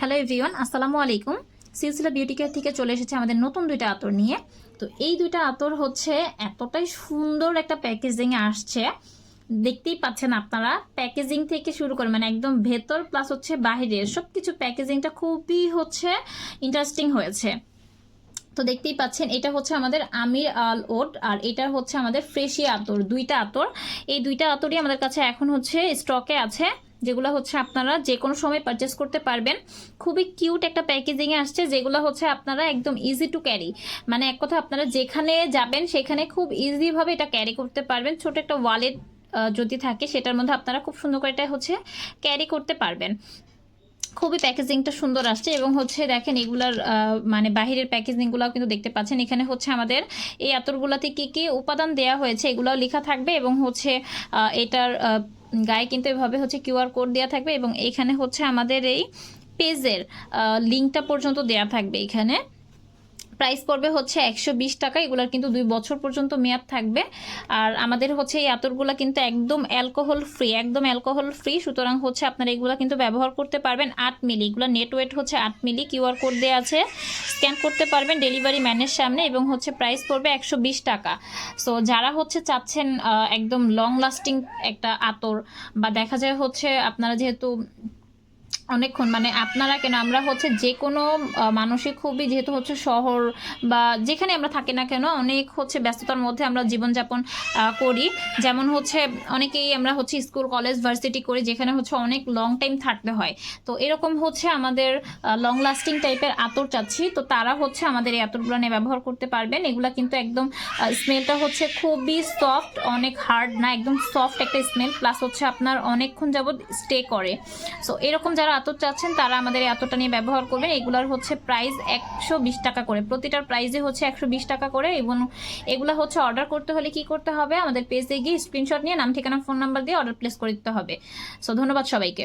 Hello everyone, আসসালামু আলাইকুম। সিলসিলা beauty care থেকে চলে এসেছে আমাদের নতুন দুইটা আতর নিয়ে। তো এই দুইটা আতর হচ্ছে এতটাই সুন্দর একটা প্যাকেজিংয়ে আসছে, দেখতেই পাচ্ছেন আপনারা। প্যাকেজিং থেকে শুরু করে মানে একদম ভেতর প্লাস হচ্ছে বাহিরের সব কিছু প্যাকেজিংটা খুবই হচ্ছে ইন্টারেস্টিং হয়েছে। তো দেখতেই পাচ্ছেন এটা হচ্ছে আমাদের আমির আল ওট আর এটা হচ্ছে আমাদের ফ্রেশি আতর। দুইটা আতর, এই দুইটা আতরই আমাদের কাছে এখন হচ্ছে স্টকে আছে, যেগুলো হচ্ছে আপনারা যে কোনো সময় পারচেস করতে পারবেন। খুবই কিউট একটা প্যাকেজিংয়ে আসছে, যেগুলো হচ্ছে আপনারা একদম ইজি টু ক্যারি, মানে এক কথা আপনারা যেখানে যাবেন সেখানে খুব ইজিভাবে এটা ক্যারি করতে পারবেন। ছোট একটা ওয়ালেট যদি থাকে সেটার মধ্যে আপনারা খুব সুন্দর করে এটা হচ্ছে ক্যারি করতে পারবেন। খুবই প্যাকেজিংটা সুন্দর আসছে এবং হচ্ছে দেখেন এগুলার মানে বাহিরের প্যাকেজিংগুলোও কিন্তু দেখতে পাচ্ছেন। এখানে হচ্ছে আমাদের এই আতরগুলোতে কী কী উপাদান দেওয়া হয়েছে এগুলোও লেখা থাকবে এবং হচ্ছে এটার গায়ে কিন্তু এভাবে হচ্ছে কিউআর কোড দেওয়া থাকবে এবং এখানে হচ্ছে আমাদের এই পেজের লিঙ্কটা পর্যন্ত দেওয়া থাকবে। এখানে প্রাইস পড়বে হচ্ছে 120 টাকা। এগুলোর কিন্তু 2 বছর পর্যন্ত মেয়াদ থাকবে। আর আমাদের হচ্ছে এই আতরগুলো কিন্তু একদম অ্যালকোহল ফ্রি, একদম অ্যালকোহল ফ্রি, সুতরাং হচ্ছে আপনারা এগুলো কিন্তু ব্যবহার করতে পারবেন। 8 মিলি, এগুলো নেট ওয়েট হচ্ছে 8 মিলি। কিউআর কোড দেওয়া আছে, স্ক্যান করতে পারবেন ডেলিভারি ম্যানের সামনে এবং হচ্ছে প্রাইস পড়বে 120 টাকা। সো যারা হচ্ছে চাচ্ছেন একদম লং লাস্টিং একটা আতর, বা দেখা যায় হচ্ছে আপনারা যেহেতু অনেকক্ষণ মানে আপনারা কেন আমরা হচ্ছে যে কোনো মানুষই খুবই যেহেতু হচ্ছে শহর বা যেখানে আমরা থাকি না কেন অনেক হচ্ছে ব্যস্ততার মধ্যে আমরা জীবনযাপন করি। যেমন হচ্ছে অনেকেই আমরা হচ্ছে স্কুল কলেজ ভার্সিটি করি, যেখানে হচ্ছে অনেক লং টাইম থাকতে হয়। তো এরকম হচ্ছে আমাদের লং লাস্টিং টাইপের আতর চাচ্ছি, তো তারা হচ্ছে আমাদের এই আতরগুলো নিয়ে ব্যবহার করতে পারবেন। এগুলা কিন্তু একদম স্মেলটা হচ্ছে খুবই সফট, অনেক হার্ড না, একদম সফট একটা স্মেল, প্লাস হচ্ছে আপনার অনেকক্ষণ যাবত স্টে করে। সো এরকম যারা আতর চাচ্ছেন তারা আমাদের এই আতরটা নিয়ে ব্যবহার করবেন। এগুলোর হচ্ছে প্রাইস 120 টাকা করে, প্রতিটার প্রাইসে হচ্ছে 120 টাকা করে। এবং এগুলো হচ্ছে অর্ডার করতে হলে কি করতে হবে, আমাদের পেজে গিয়ে স্ক্রিনশট নিয়ে নাম ঠিকানা ফোন নাম্বার দিয়ে অর্ডার প্লেস করে দিতে হবে। সো ধন্যবাদ সবাইকে।